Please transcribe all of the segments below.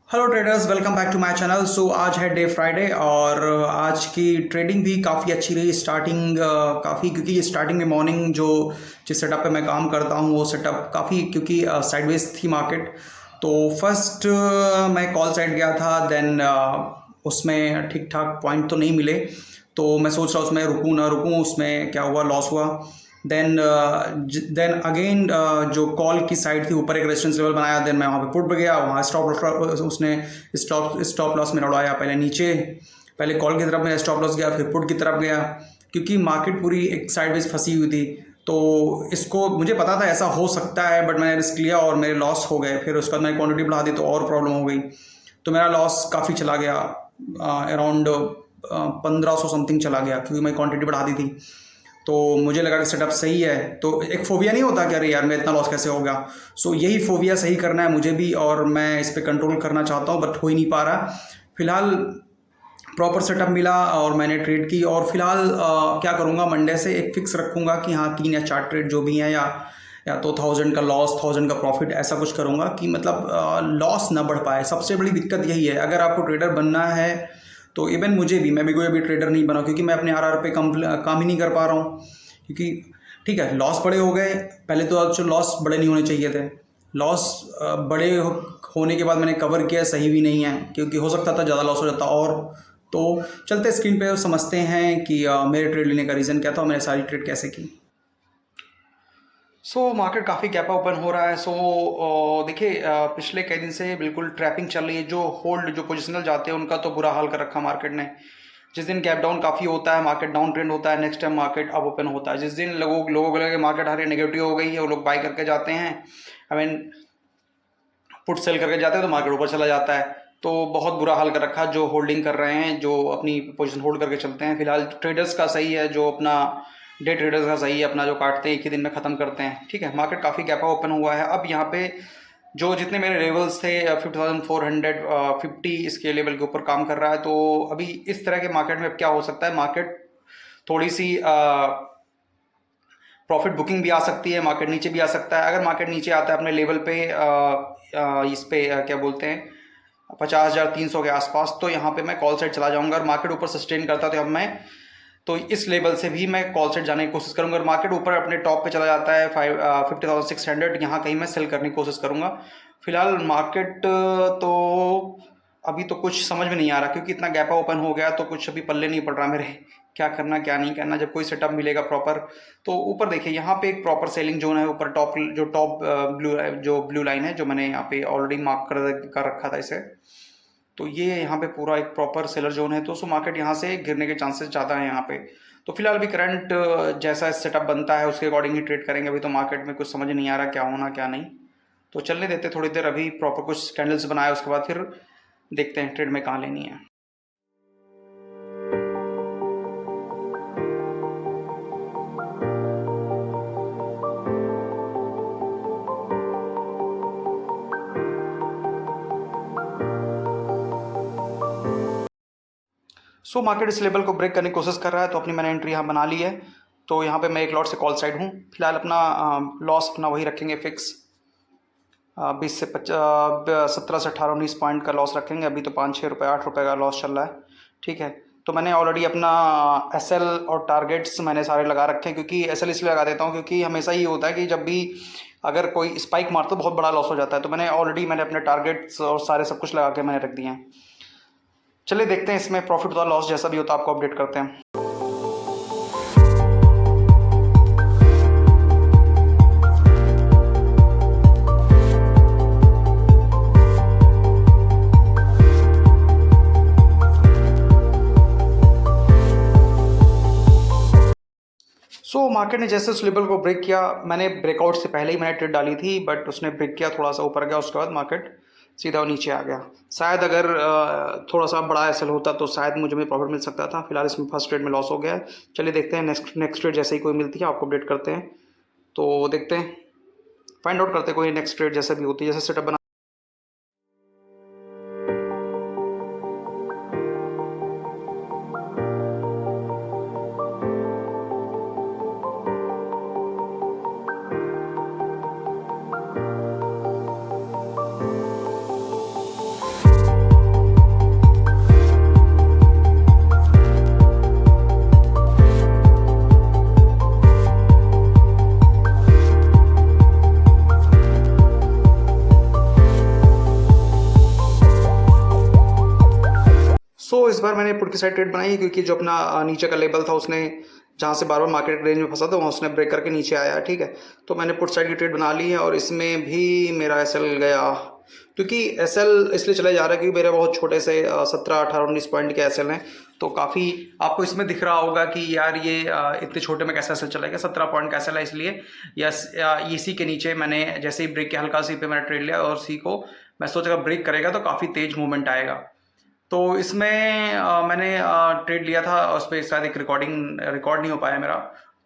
Hello traders, welcome back to my channel. So आज है day Friday और आज की ट्रेडिंग भी काफ़ी अच्छी रही। स्टार्टिंग काफ़ी, क्योंकि स्टार्टिंग में मॉर्निंग जिस सेटअप पे मैं काम करता हूँ वो सेटअप काफ़ी, क्योंकि साइडवेज थी मार्केट। तो फर्स्ट मैं कॉल साइड गया था, देन उसमें ठीक ठाक पॉइंट तो नहीं मिले, तो मैं सोच रहा उसमें रुकूँ ना रुकूँ, उसमें क्या हुआ, लॉस हुआ। देन अगेन जो कॉल की साइड थी, ऊपर एक रेजिस्टेंस लेवल बनाया, देन मैं वहाँ पे पुट पे गया, वहाँ उसने स्टॉप लॉस मेरा उड़ाया। पहले कॉल की तरफ मेरा स्टॉप लॉस गया, फिर पुट की तरफ गया, क्योंकि मार्केट पूरी एक साइडवेज फंसी हुई थी। तो इसको मुझे पता था ऐसा हो सकता है, बट मैंने रिस्क लिया और मेरे लॉस हो गए। फिर उसके बाद मैंने क्वांटिटी बढ़ा दी तो और प्रॉब्लम हो गई, तो मेरा लॉस काफ़ी चला गया, अराउंड 1500 समथिंग चला गया, क्योंकि मैं क्वांटिटी बढ़ा दी थी। तो मुझे लगा कि सेटअप सही है, तो एक फोबिया नहीं होता कि अरे यार मैं इतना लॉस कैसे हो गया। सो यही फोबिया सही करना है मुझे भी, और मैं इस पर कंट्रोल करना चाहता हूँ, बट हो ही नहीं पा रहा। फिलहाल प्रॉपर सेटअप मिला और मैंने ट्रेड की, और फिलहाल क्या करूँगा, मंडे से एक फिक्स रखूँगा कि हाँ 3 या 4 ट्रेड जो भी हैं, या तो 1000 का लॉस 1000 का प्रॉफिट, ऐसा कुछ करूँगा कि मतलब लॉस ना बढ़ पाए। सबसे बड़ी दिक्कत यही है, अगर आपको ट्रेडर बनना है तो इवन मुझे भी, मैं भी कोई अभी ट्रेडर नहीं बना, क्योंकि मैं अपने आर पे काम ही नहीं कर पा रहा हूँ। क्योंकि ठीक है, लॉस बड़े हो गए, पहले तो अच्छे लॉस बड़े नहीं होने चाहिए थे। लॉस होने के बाद मैंने कवर किया, सही भी नहीं है, क्योंकि हो सकता था ज़्यादा लॉस हो जाता। और तो चलते स्क्रीन पे समझते हैं कि मेरे ट्रेड लेने का रीज़न क्या था और मैंने सारी ट्रेड कैसे की। मार्केट काफ़ी गैप ओपन हो रहा है। देखिए, पिछले कई दिन से बिल्कुल ट्रैपिंग चल रही है। जो पोजिशनल जाते हैं उनका तो बुरा हाल कर रखा मार्केट ने। जिस दिन गैप डाउन काफ़ी होता है, मार्केट डाउन ट्रेंड होता है, नेक्स्ट टाइम मार्केट अब ओपन होता है। जिस दिन लोगों को लगे मार्केट हर नेगेटिव हो गई है, वो लोग बाई करके जाते हैं, आई मीन पुट सेल करके जाते हैं, तो मार्केट ऊपर चला जाता है। तो बहुत बुरा हाल कर रखा जो होल्डिंग कर रहे हैं, जो अपनी पोजीशन होल्ड करके चलते हैं। फिलहाल ट्रेडर्स का सही है, जो अपना डे ट्रेडर्स का सही है, अपना जो काटते हैं एक ही दिन में ख़त्म करते हैं। ठीक है, मार्केट काफ़ी गैप ओपन हुआ है। अब यहाँ पे जो जितने मेरे लेवल्स थे 5450 इसके लेवल के ऊपर काम कर रहा है। तो अभी इस तरह के मार्केट में क्या हो सकता है, मार्केट थोड़ी सी प्रॉफिट बुकिंग भी आ सकती है, मार्केट नीचे भी आ सकता है। अगर मार्केट नीचे आता है अपने लेवल पे, इस पे क्या बोलते हैं 50,300 के आसपास, तो यहाँ पे मैं कॉल साइड चला जाऊंगा। और मार्केट ऊपर सस्टेन करता है तो अब मैं तो इस लेवल से भी मैं कॉल साइड जाने की कोशिश करूंगा। और मार्केट ऊपर अपने टॉप पे चला जाता है 50,600, यहाँ कहीं मैं सेल करने की कोशिश करूंगा। फिलहाल मार्केट तो अभी तो कुछ समझ में नहीं आ रहा, क्योंकि इतना गैप ओपन हो गया, तो कुछ अभी पल्ले नहीं पड़ रहा मेरे, क्या करना क्या नहीं करना। जब कोई सेटअप मिलेगा प्रॉपर, तो ऊपर देखिए यहाँ पे एक प्रॉपर सेलिंग जोन है ऊपर, टॉप ब्लू लाइन है, जो मैंने यहाँ पे ऑलरेडी मार्क कर रखा था इसे। तो ये यहाँ पे पूरा एक प्रॉपर सेलर जोन है, तो मार्केट यहाँ से गिरने के चांसेस ज़्यादा है यहाँ पे। तो फिलहाल अभी करंट जैसा सेटअप बनता है उसके अकॉर्डिंग ही ट्रेड करेंगे। अभी तो मार्केट में कुछ समझ नहीं आ रहा क्या होना क्या नहीं, तो चलने देते थोड़ी देर, अभी प्रॉपर कुछ कैंडल्स बनाए उसके बाद फिर देखते हैं ट्रेड में कहाँ लेनी है। मार्केट इस लेवल को ब्रेक करने की कोशिश कर रहा है, तो अपनी मैंने एंट्री यहाँ बना ली है। तो यहाँ पे मैं एक लॉट से कॉल साइड हूँ। फिलहाल अपना लॉस अपना वही रखेंगे फिक्स, 17 से 18 19 पॉइंट का लॉस रखेंगे। अभी तो 5-6 रुपये 8 रुपये का लॉस चल रहा है। ठीक है, तो मैंने ऑलरेडी अपना एसएल और टारगेट्स मैंने सारे लगा रखे हैं, क्योंकि एसएल इसलिए लगा देता हूँ क्योंकि हमेशा ही होता है कि जब भी अगर कोई स्पाइक मारता तो बहुत बड़ा लॉस हो जाता है। तो मैंने अपने टारगेट्स और सारे सब कुछ लगा के मैंने रख दिए हैं। चलिए देखते हैं इसमें प्रॉफिट होता लॉस जैसा भी होता आपको अपडेट करते हैं। मार्केट ने जैसे उस लेवल को ब्रेक किया, मैंने ब्रेकआउट से पहले ही मैंने ट्रेड डाली थी, बट उसने ब्रेक किया, थोड़ा सा ऊपर गया, उसके बाद मार्केट सीधा नीचे आ गया। शायद अगर थोड़ा सा बड़ा एसएल होता तो शायद मुझे भी प्रॉफिट मिल सकता था। फिलहाल इसमें फर्स्ट ट्रेड में लॉस हो गया है। चलिए देखते हैं नेक्स्ट ट्रेड जैसे ही कोई मिलती है आपको अपडेट करते हैं। तो देखते हैं, फाइंड आउट करते हैं कोई नेक्स्ट ट्रेड जैसे भी होती है, जैसे सेटअप बना। इस बार मैंने पुट की साइड ट्रेड बनाई है क्योंकि जो अपना नीचे का लेवल था उसने जहाँ से बार बार मार्केट रेंज में फंसा था वहाँ उसने ब्रेक करके नीचे आया, ठीक है। तो मैंने पुट साइड की ट्रेड बना ली है और इसमें भी मेरा एसएल गया, क्योंकि एसएल इसलिए चला जा रहा है क्योंकि मेरे बहुत छोटे से 17 18 19 पॉइंट के एसएल हैं। तो काफ़ी आपको इसमें दिख रहा होगा कि यार ये इतने छोटे में कैसे एसएल चला गया, 17 पॉइंट का एसएल है। इसलिए यस, इसी के नीचे मैंने जैसे ही ब्रेक किया हल्का सी पे मैंने ट्रेड लिया और सी को मैं सोचा ब्रेक करेगा तो काफ़ी तेज मूवमेंट आएगा। तो इसमें मैंने ट्रेड लिया था और उस पर शायद एक रिकॉर्ड नहीं हो पाया मेरा।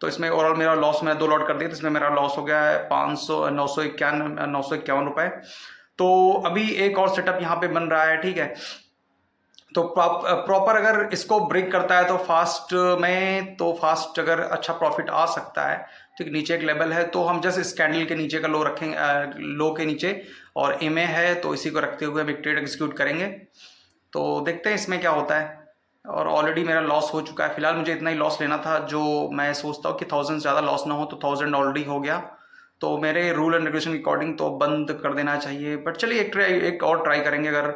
तो इसमें ओवरऑल मेरा लॉस मैंने 2 लॉट कर दिया, तो इसमें मेरा लॉस हो गया है 951 रुपये। तो अभी एक और सेटअप यहाँ पे बन रहा है, ठीक है। तो प्रॉपर अगर इसको ब्रेक करता है तो फास्ट अगर अच्छा प्रॉफिट आ सकता है, ठीक। नीचे एक लेवल है तो हम जस्ट इस कैंडल के नीचे का लो रखेंगे, लो के नीचे, और एमए है तो इसी को रखते हुए हम एक ट्रेड एग्जीक्यूट करेंगे। तो देखते हैं इसमें क्या होता है। और ऑलरेडी मेरा लॉस हो चुका है, फिलहाल मुझे इतना ही लॉस लेना था जो मैं सोचता हूँ कि 1000 ज़्यादा लॉस ना हो, तो 1000 ऑलरेडी हो गया। तो मेरे रूल एंड रेगुलेशन के अकॉर्डिंग तो बंद कर देना चाहिए, बट चलिए एक और ट्राई करेंगे। अगर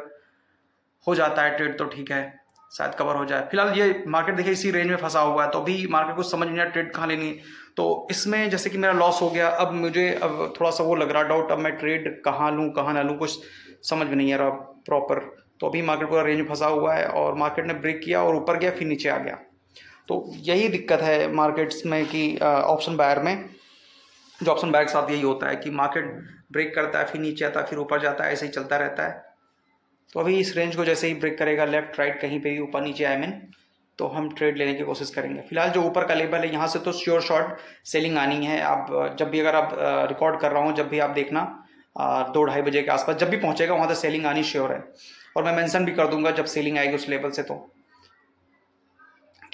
हो जाता है ट्रेड तो ठीक है, शायद कवर हो जाए। फिलहाल ये मार्केट देखिए इसी रेंज में फंसा हुआ है, तो अभी मार्केट को समझ नहीं आया ट्रेड कहाँ लेनी। तो इसमें जैसे कि मेरा लॉस हो गया, अब मुझे थोड़ा सा वो लग रहा डाउट, अब मैं ट्रेड कहाँ लूँ कहाँ ना लूँ, कुछ समझ में नहीं आ रहा प्रॉपर। तो अभी मार्केट पूरा रेंज में फंसा हुआ है और मार्केट ने ब्रेक किया और ऊपर गया फिर नीचे आ गया। तो यही दिक्कत है मार्केट्स में कि ऑप्शन बायर में, जो ऑप्शन बायर के साथ यही होता है कि मार्केट ब्रेक करता है फिर नीचे आता है फिर ऊपर जाता है, ऐसे ही चलता रहता है। तो अभी इस रेंज को जैसे ही ब्रेक करेगा लेफ्ट राइट कहीं पे भी ऊपर नीचे आई मीन, तो हम ट्रेड लेने की कोशिश करेंगे। फिलहाल जो ऊपर का लेवल है यहाँ से तो श्योर शॉर्ट सेलिंग आनी है। आप जब भी, अगर आप रिकॉर्ड कर रहा हूँ, जब भी आप देखना 2-2:30 बजे के आसपास जब भी पहुँचेगा वहाँ से सेलिंग आनी श्योर है, और मैं मेंशन भी कर दूंगा जब सेलिंग आएगी उस लेवल से। तो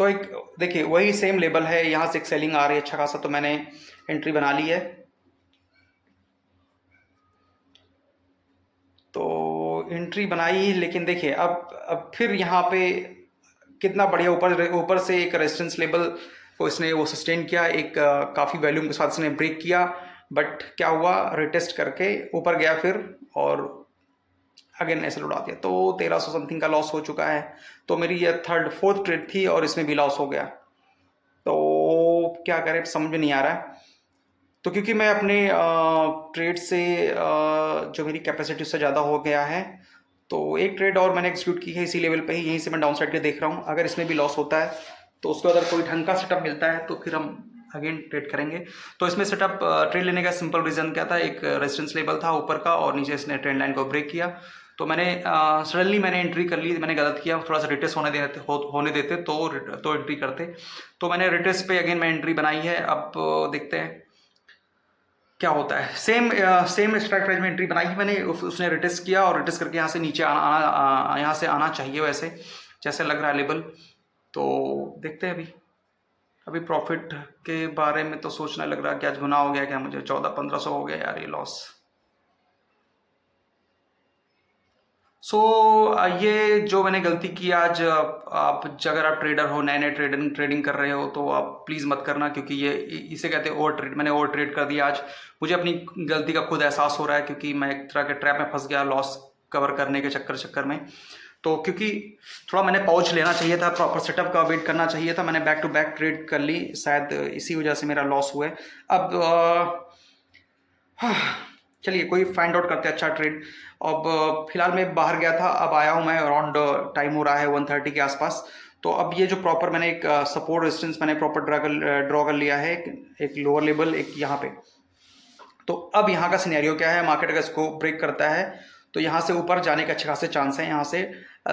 एक देखिए वही सेम लेवल है, यहाँ से एक सेलिंग आ रही है अच्छा खासा, तो मैंने एंट्री बना ली है। तो एंट्री बनाई, लेकिन देखिए अब फिर यहाँ पे कितना बढ़िया ऊपर से एक रेजिस्टेंस लेवल को इसने वो सस्टेन किया, एक काफ़ी वॉल्यूम के साथ इसने ब्रेक किया, बट क्या हुआ, रिटेस्ट करके ऊपर गया फिर और अगेन ऐसे उड़ा दिया। तो 1300 समथिंग का लॉस हो चुका है। तो मेरी ये फोर्थ ट्रेड थी और इसमें भी लॉस हो गया। तो क्या करें समझ में नहीं आ रहा है। तो क्योंकि मैं अपने ट्रेड से जो मेरी कैपेसिटी उससे ज़्यादा हो गया है, तो एक ट्रेड और मैंने एग्जीक्यूट की है इसी लेवल पे ही, यहीं से मैं डाउन साइड के देख रहा हूँ। अगर इसमें भी लॉस होता है तो उसको अगर कोई ढंग का सेटअप मिलता है तो फिर हम अगेन ट्रेड करेंगे। तो इसमें सेटअप ट्रेड लेने का सिंपल रीज़न क्या था, एक रेजिस्टेंस लेवल था ऊपर का और नीचे इसने ट्रेंड लाइन को ब्रेक किया। तो मैंने सडनली मैंने एंट्री कर ली, मैंने गलत किया, थोड़ा सा रिटेस्ट होने देते तो एंट्री करते। तो मैंने रिटेस्ट पे अगेन मैं एंट्री बनाई है। अब देखते हैं क्या होता है। सेम स्ट्राइक प्राइस में एंट्री बनाई है मैंने, उसने रिटेस्ट किया और रिटेस्ट करके यहाँ से नीचे यहाँ से आना चाहिए वैसे जैसे लग रहा है लेवल। तो देखते हैं अभी प्रॉफिट के बारे में तो सोचने लग रहा है कि आज गुना हो गया क्या, मुझे 1400-1500 हो गया यार ये लॉस। ये जो मैंने गलती की आज, आप अगर आप ट्रेडर हो, नए ट्रेडिंग कर रहे हो, तो आप प्लीज़ मत करना, क्योंकि ये इसे कहते हैं ओवर ट्रेड। मैंने ओवर ट्रेड कर दिया आज, मुझे अपनी गलती का खुद एहसास हो रहा है, क्योंकि मैं एक तरह के ट्रैप में फंस गया लॉस कवर करने के चक्कर में। तो क्योंकि थोड़ा मैंने पॉज लेना चाहिए था, प्रॉपर सेटअप का वेट करना चाहिए था, मैंने बैक टू बैक ट्रेड कर ली, शायद इसी वजह से मेरा लॉस हुआ है। अब चलिए कोई फाइंड आउट करते हैं अच्छा ट्रेड। अब फिलहाल मैं बाहर गया था, अब आया हूँ मैं, अराउंड टाइम हो रहा है 1:30 के आसपास। तो अब ये जो प्रॉपर मैंने एक सपोर्ट रेजिस्टेंस मैंने प्रॉपर ड्रॉ कर लिया है, एक लोअर लेवल एक यहाँ पे। तो अब यहाँ का सिनेरियो क्या है, मार्केट अगर इसको ब्रेक करता है तो यहाँ से ऊपर जाने के अच्छे खासे चांस हैं, यहाँ से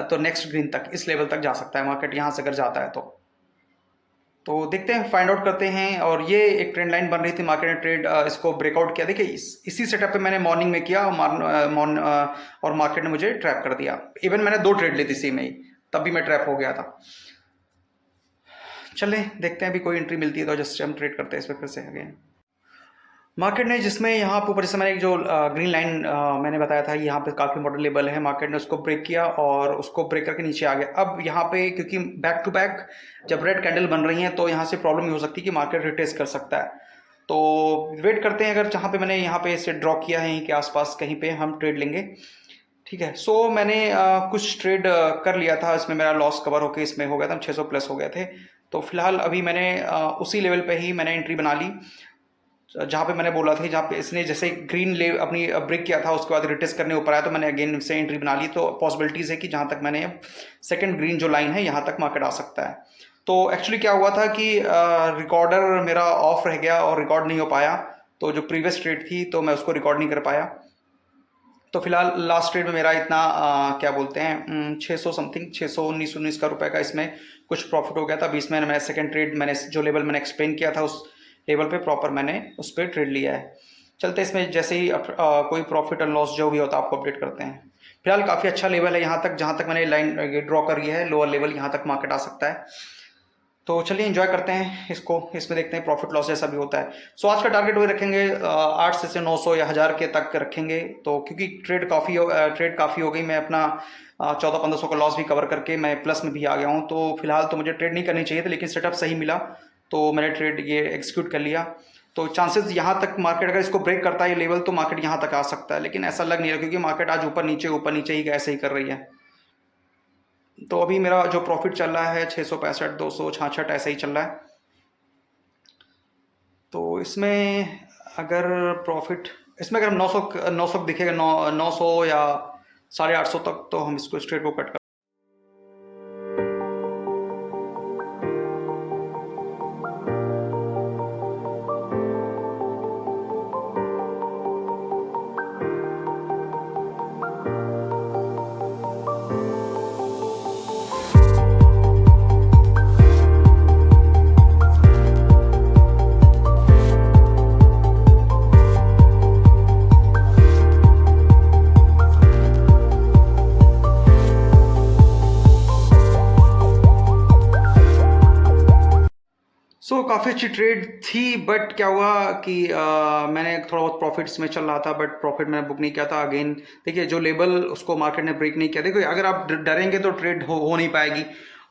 तो नेक्स्ट ग्रीन तक, इस लेवल तक जा सकता है मार्केट यहाँ से अगर जाता है तो देखते हैं, फाइंड आउट करते हैं। और ये एक ट्रेंड लाइन बन रही थी, मार्केट ने ट्रेड इसको ब्रेकआउट किया। देखिए इसी सेटअप पे मैंने मॉर्निंग में किया और मार्केट ने मुझे ट्रैप कर दिया। इवन मैंने 2 ट्रेड ली थी इसी में ही, तब भी मैं ट्रैप हो गया था। चलें देखते हैं अभी कोई एंट्री मिलती है तो जस्ट हम ट्रेड करते हैं इस पर फिर से अगेन। मार्केट ने जिसमें यहाँ पर ऊपर जैसे मैंने जो ग्रीन लाइन मैंने बताया था, यहाँ पे काफ़ी मॉडल लेवल है, मार्केट ने उसको ब्रेक किया और उसको ब्रेक करके नीचे आ गया। अब यहाँ पे क्योंकि बैक टू बैक जब रेड कैंडल बन रही हैं तो यहाँ से प्रॉब्लम ये हो सकती है कि मार्केट रिटेस्ट कर सकता है। तो वेट करते हैं, अगर जहाँ पे मैंने यहाँ पे इसे ड्रॉ किया है यहीं के आसपास कहीं पे हम ट्रेड लेंगे, ठीक है। सो मैंने कुछ ट्रेड कर लिया था, इसमें मेरा लॉस कवर होके इसमें हो गया था, 600 प्लस हो गए थे। तो फिलहाल अभी मैंने उसी लेवल पे ही मैंने एंट्री बना ली जहाँ पे मैंने बोला था, जहाँ पे इसने जैसे ग्रीन ले अपनी ब्रेक किया था, उसके बाद रिटेस्ट करने ऊपर आया तो मैंने अगेन से एंट्री बना ली। तो पॉसिबिलिटीज़ है कि जहाँ तक मैंने सेकंड ग्रीन जो लाइन है यहाँ तक मार्केट आ सकता है। तो एक्चुअली क्या हुआ था कि रिकॉर्डर मेरा ऑफ रह गया और रिकॉर्ड नहीं हो पाया, तो जो प्रीवियस ट्रेड थी तो मैं उसको रिकॉर्ड नहीं कर पाया। तो फिलहाल लास्ट ट्रेड में मेरा इतना क्या बोलते हैं 600 समथिंग 619 का रुपए का इसमें कुछ प्रॉफिट हो गया था। 20 में मैंने सेकंड ट्रेड मैंने जो लेवल मैंने एक्सप्लेन किया था उस लेवल पे प्रॉपर मैंने उस पर ट्रेड लिया है। चलते इसमें जैसे ही कोई प्रॉफिट और लॉस जो भी होता है आपको अपडेट करते हैं। फिलहाल काफ़ी अच्छा लेवल है यहाँ तक, जहाँ तक मैंने लाइन ड्रॉ करी है लोअर लेवल, यहाँ तक मार्केट आ सकता है। तो चलिए एंजॉय करते हैं इसको, इसमें देखते हैं प्रॉफिट लॉस जैसा भी होता है। सो आज का टारगेट वही रखेंगे 800 से 900 या 1000 के तक रखेंगे। तो क्योंकि ट्रेड काफ़ी हो गई, मैं अपना 1400-1500 का लॉस भी कवर करके मैं प्लस में भी आ गया हूँ। तो फिलहाल तो मुझे ट्रेड नहीं करनी चाहिए था, लेकिन सेटअप सही मिला तो मैंने ट्रेड ये एग्जीक्यूट कर लिया। तो चांसेस यहाँ तक मार्केट अगर इसको ब्रेक करता है ये लेवल तो मार्केट यहाँ तक आ सकता है, लेकिन ऐसा लग नहीं रहा क्योंकि मार्केट आज ऊपर नीचे ही ऐसे ही कर रही है। तो अभी मेरा जो प्रॉफिट चल रहा है 665, 266 ऐसे ही चल रहा है। तो इसमें अगर प्रॉफिट इसमें अगर 900 दिखेगा 900 या 850 तक, तो हम इसको स्ट्रेट को कट कर। काफ़ी अच्छी ट्रेड थी, बट क्या हुआ कि मैंने थोड़ा बहुत प्रॉफिट्स में चल रहा था, बट प्रॉफिट मैंने बुक नहीं किया था। अगेन देखिए जो लेवल उसको मार्केट ने ब्रेक नहीं किया। देखिए अगर आप डरेंगे तो ट्रेड हो नहीं पाएगी,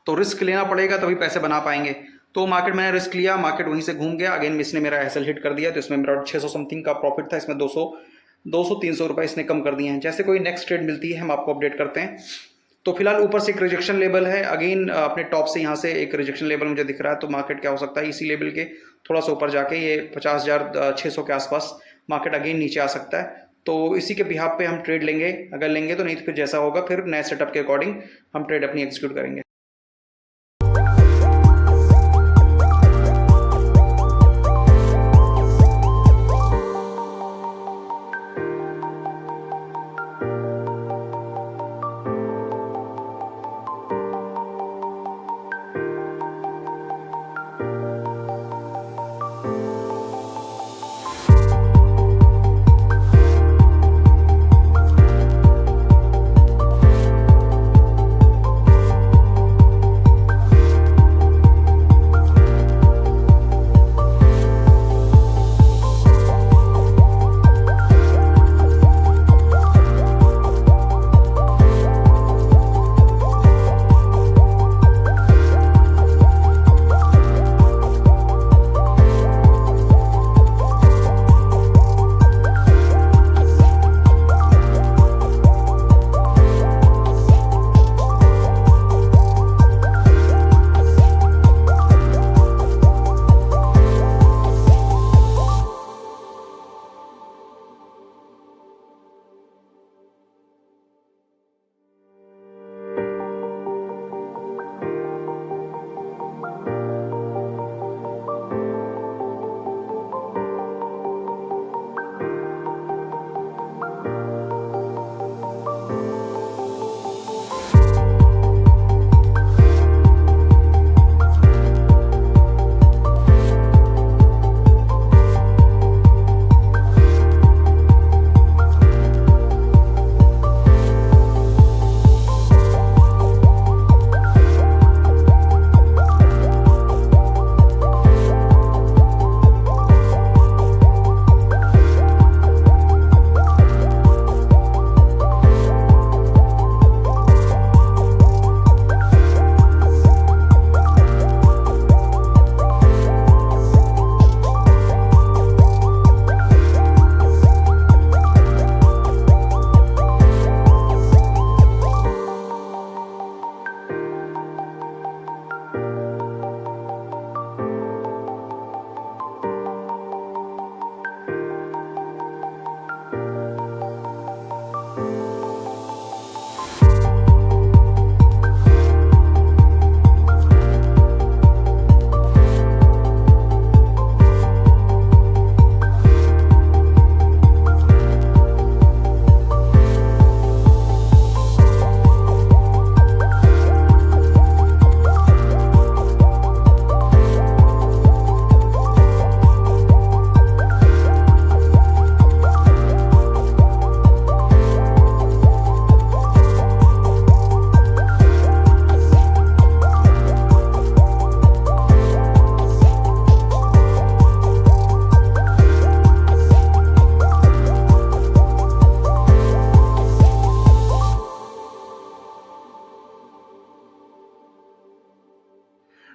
तो रिस्क लेना पड़ेगा तभी पैसे बना पाएंगे। तो मार्केट मैंने रिस्क लिया, मार्केट वहीं से घूम गया। अगेन इसने मेरा एसएल हिट कर दिया, तो इसमें मेरा 600 समथिंग का प्रॉफिट था, इसमें 200-300 रुपये इसने कम कर दिए हैं। जैसे कोई नेक्स्ट ट्रेड मिलती है हम आपको अपडेट करते हैं। तो फिलहाल ऊपर से एक रिजेक्शन लेवल है, अगेन अपने टॉप से यहाँ से एक रिजेक्शन लेवल मुझे दिख रहा है। तो मार्केट क्या हो सकता है इसी लेवल के थोड़ा सा ऊपर जाके ये 50,600 के आसपास मार्केट अगेन नीचे आ सकता है। तो इसी के बिहाफ पे हम ट्रेड लेंगे, अगर लेंगे तो, नहीं तो फिर जैसा होगा फिर नए सेटअप के अकॉर्डिंग हम ट्रेड अपनी एग्जीक्यूट करेंगे।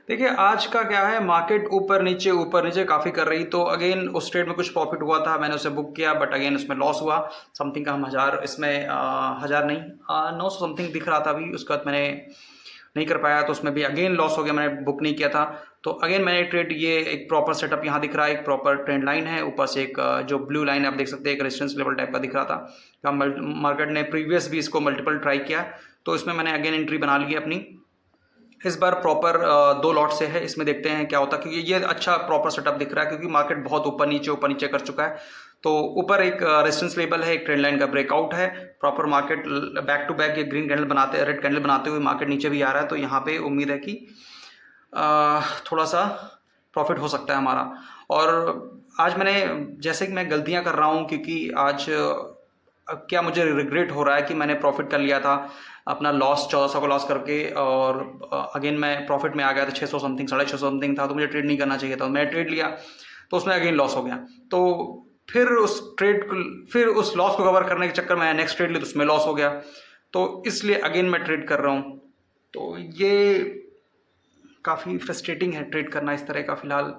देखिए आज का क्या है, मार्केट ऊपर नीचे काफ़ी कर रही, तो अगेन उस ट्रेड में कुछ प्रॉफिट हुआ था, मैंने उसे बुक किया, बट अगेन उसमें लॉस हुआ समथिंग का। हम हज़ार इसमें हज़ार नहीं 900 समथिंग दिख रहा था अभी, उसके बाद मैंने नहीं कर पाया, तो उसमें भी अगेन लॉस हो गया, मैंने बुक नहीं किया था। तो अगेन मैंने ट्रेड, ये एक प्रॉपर सेटअप यहाँ दिख रहा है, एक प्रॉपर ट्रेंड लाइन है, ऊपर से एक जो ब्लू लाइन है आप देख सकते हैं, एक रेजिस्टेंस लेवल टाइप का दिख रहा था। मार्केट ने प्रीवियस भी इसको मल्टीपल ट्राई किया, तो इसमें मैंने अगेन एंट्री बना ली है अपनी। इस बार प्रॉपर 2 लॉट से है, इसमें देखते हैं क्या होता है, क्योंकि ये अच्छा प्रॉपर सेटअप दिख रहा है, क्योंकि मार्केट बहुत ऊपर नीचे कर चुका है। तो ऊपर एक रेजिस्टेंस लेवल है, एक ट्रेंड लाइन का ब्रेकआउट है, proper market back to back ये ग्रीन कैंडल बनाते, रेड कैंडल बनाते हुए मार्केट नीचे भी आ रहा है। तो यहाँ पे उम्मीद है कि थोड़ा सा प्रॉफिट हो सकता है हमारा। और आज मैंने, जैसे कि मैं गलतियाँ कर रहा हूँ, क्योंकि आज क्या मुझे रिग्रेट हो रहा है कि मैंने प्रॉफिट कर लिया था, अपना लॉस 1400 का लॉस करके, और अगेन मैं प्रॉफिट में आ गया था 600 समथिंग, 650 समथिंग था, तो मुझे ट्रेड नहीं करना चाहिए था, मैं ट्रेड लिया, तो उसमें अगेन लॉस हो गया। तो फिर उस लॉस को कवर करने के चक्कर में नेक्स्ट ट्रेड ली, तो उसमें लॉस हो गया, तो इसलिए अगेन मैं ट्रेड कर रहा हूँ। तो ये काफ़ी फ्रस्ट्रेटिंग है ट्रेड करना इस तरह का। फिलहाल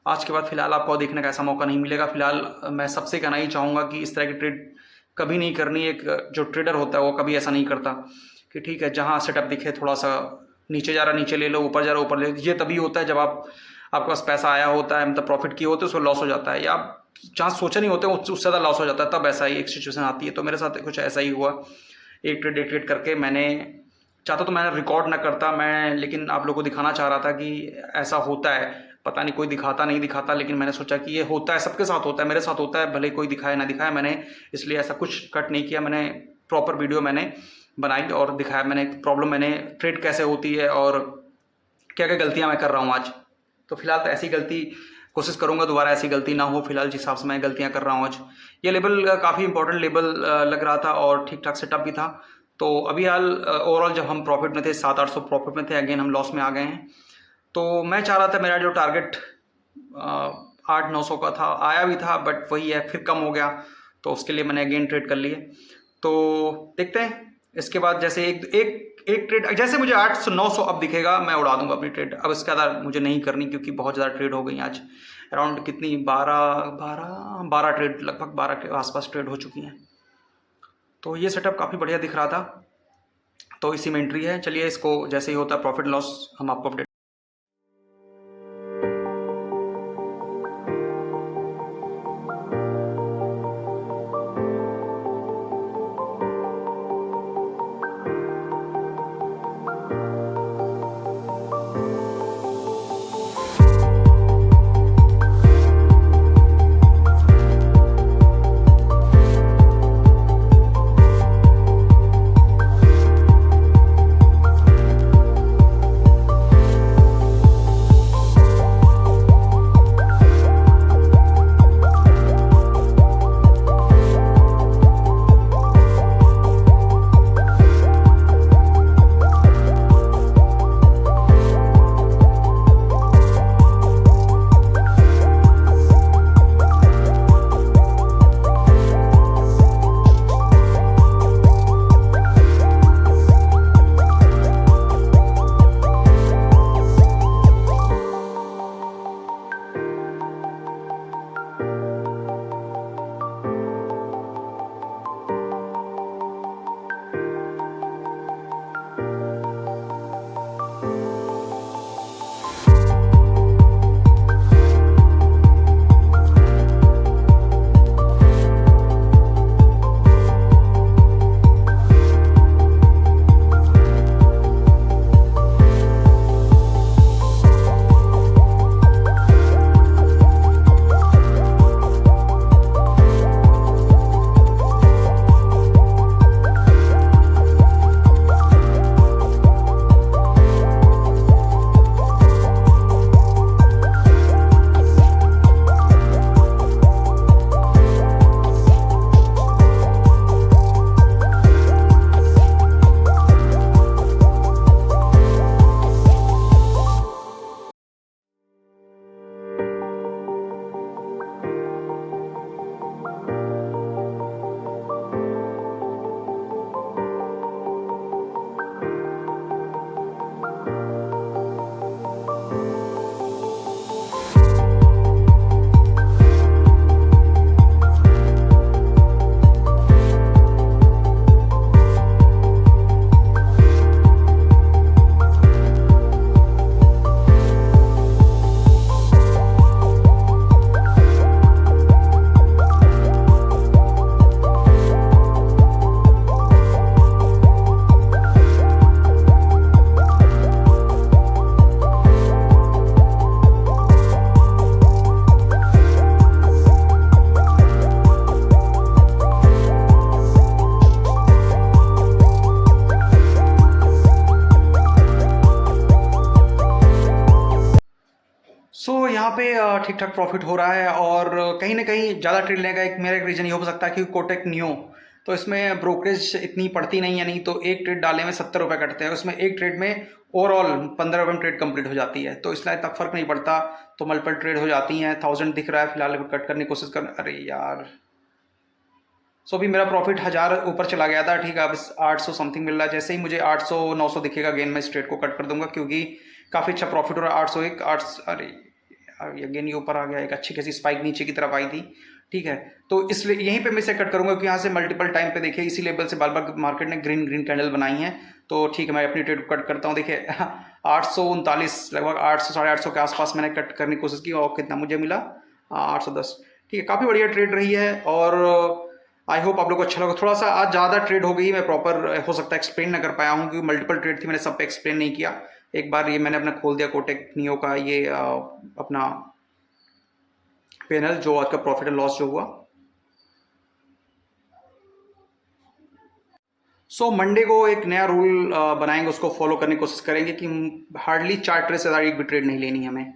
आज के बाद फिलहाल आपको देखने का ऐसा मौका नहीं मिलेगा। फिलहाल मैं सबसे कहना ही चाहूँगा कि इस तरह की ट्रेड कभी नहीं करनी। एक जो ट्रेडर होता है वो कभी ऐसा नहीं करता कि ठीक है, जहाँ सेटअप दिखे थोड़ा सा नीचे जा रहा नीचे ले लो, ऊपर जा रहा ऊपर ले लो। ये तभी होता है जब आपके पास पैसा आया होता है, मतलब प्रॉफिट किए होते हैं, उसको लॉस हो जाता है, या जहाँ सोचा नहीं होते उससे ज़्यादा लॉस हो जाता है, तब ऐसा ही एक सिचुएशन आती है। तो मेरे साथ कुछ ऐसा ही हुआ, एक ट्रेड करके मैंने चाहता तो मैंने रिकॉर्ड ना करता मैं, लेकिन आप लोगों को दिखाना चाह रहा था कि ऐसा होता है। पता नहीं कोई दिखाता नहीं दिखाता, लेकिन मैंने सोचा कि ये होता है, सबके साथ होता है, मेरे साथ होता है, भले कोई दिखाए ना दिखाए। मैंने इसलिए ऐसा कुछ कट नहीं किया, मैंने प्रॉपर वीडियो मैंने बनाई और दिखाया मैंने प्रॉब्लम, मैंने ट्रेड कैसे होती है और क्या क्या गलतियाँ मैं कर रहा हूँ आज। तो फिलहाल तो ऐसी गलती कोशिश करूँगा दोबारा ऐसी गलती ना हो। फिलहाल जिस हिसाब से मैं गलतियाँ कर रहा हूँ आज, ये लेवल काफ़ी इंपॉर्टेंट लेवल लग रहा था और ठीक ठाक सेटअप भी था। तो अभी हाल ओवरऑल जब हम प्रॉफिट में थे, 700-800 प्रॉफिट में थे, अगेन हम लॉस में आ गए हैं। तो मैं चाह रहा था, मेरा जो टारगेट 800-900 का था, आया भी था, बट वही है, फिर कम हो गया, तो उसके लिए मैंने अगेन ट्रेड कर लिए। तो देखते हैं इसके बाद, जैसे एक ट्रेड, जैसे मुझे 800-900 अब दिखेगा, मैं उड़ा दूंगा अपनी ट्रेड। अब इसके बाद मुझे नहीं करनी, क्योंकि बहुत ज़्यादा ट्रेड हो गई आज, अराउंड कितनी 12 ट्रेड, लगभग 12 के आसपास ट्रेड हो चुकी हैं। तो ये सेटअप काफ़ी बढ़िया दिख रहा था, तो इसी में एंट्री है। चलिए, इसको जैसे ही होता है प्रॉफिट लॉस हम आपको अपडेट यहाँ पे ठीक ठाक प्रॉफिट हो रहा है और कहीं ना कहीं ज़्यादा ट्रेड लेने का एक मेरा एक रीज़न ये हो सकता है कि कोटक नियो, तो इसमें ब्रोकरेज इतनी पड़ती नहीं है, नहीं तो एक ट्रेड डालने में 70 रुपये कटते हैं, उसमें एक ट्रेड में ओवरऑल 15 रुपये में ट्रेड कंप्लीट हो जाती है, तो इसलिए इतना फ़र्क नहीं पड़ता। तो मल्टीपल ट्रेड हो जाती हैं। 1000 दिख रहा है फिलहाल, कट करने की कोशिश कर, अरे यार। सो अभी मेरा प्रॉफिट 1000 ऊपर चला गया था, ठीक है, अब 800 समथिंग मिल रहा है। जैसे ही मुझे 800 900 दिखेगा अगेन मैं इस ट्रेड को कट कर दूंगा, क्योंकि काफ़ी अच्छा प्रॉफिट हो रहा है। 801 8, अरे अगेन ये ऊपर आ गया, एक अच्छी खासी स्पाइक नीचे की तरफ आई थी, ठीक है। तो इसलिए यहीं पे मैं इसे कट करूंगा, क्योंकि यहाँ से मल्टीपल टाइम पे देखिए इसी लेवल से बार बार मार्केट ने ग्रीन ग्रीन कैंडल बनाई है। तो ठीक है, मैं अपनी ट्रेड को कट करता हूँ। देखिए 839 लगभग 800 850 के आसपास मैंने कट करने की कोशिश की और कितना मुझे मिला, 810, ठीक है। काफ़ी बढ़िया ट्रेड रही है और आई होप आप लोग को अच्छा लगा। थोड़ा सा आज ज़्यादा ट्रेड हो गई, मैं प्रॉपर हो सकता है एक्सप्लेन ना कर पाया हूँ, क्योंकि मल्टीपल ट्रेड थी, मैंने सब पे एक्सप्लेन नहीं किया। एक बार ये मैंने अपना खोल दिया कोटक नियो का ये अपना पैनल, जो आज का प्रॉफिट एंड लॉस जो हुआ। सो मंडे को एक नया रूल बनाएंगे, उसको फॉलो करने की कोशिश करेंगे कि हार्डली 4 ट्रेड से ज़्यादा एक भी ट्रेड नहीं लेनी है हमें।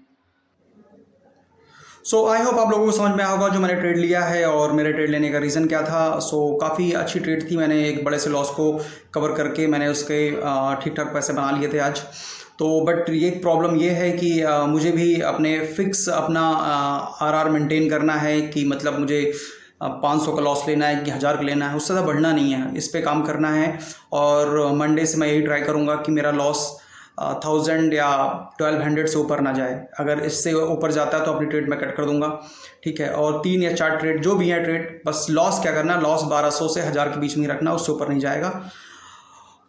सो आई होप आप लोगों को समझ में आया होगा जो मैंने ट्रेड लिया है और मेरे ट्रेड लेने का रीज़न क्या था। सो काफ़ी अच्छी ट्रेड थी, मैंने एक बड़े से लॉस को कवर करके मैंने उसके ठीक ठाक पैसे बना लिए थे आज। तो बट ये प्रॉब्लम ये है कि मुझे भी अपने फिक्स अपना आरआर मेंटेन करना है, कि मतलब मुझे 500 का लॉस लेना है कि 1000 का लेना है, उससे ज़्यादा बढ़ना नहीं है, इस पे काम करना है। और मंडे से मैं यही ट्राई करूँगा कि मेरा लॉस 1000 या 1200 से ऊपर ना जाए। अगर इससे ऊपर जाता है तो अपनी ट्रेड में कट कर दूंगा, ठीक है। और 3 या 4 ट्रेड जो भी है ट्रेड, बस लॉस क्या करना, लॉस 1200 से 1000 के बीच में ही रखना, उससे ऊपर नहीं जाएगा।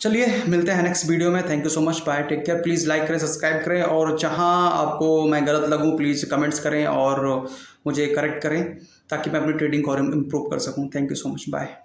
चलिए मिलते हैं नेक्स्ट वीडियो में। Thank you so much, bye, take care. Please like करें, सब्सक्राइब करें, और जहां आपको मैं गलत लगूं प्लीज़ कमेंट्स करें और मुझे करेक्ट करें, ताकि मैं अपनी ट्रेडिंग को और इम्प्रूव कर सकूं। Thank you so much, bye.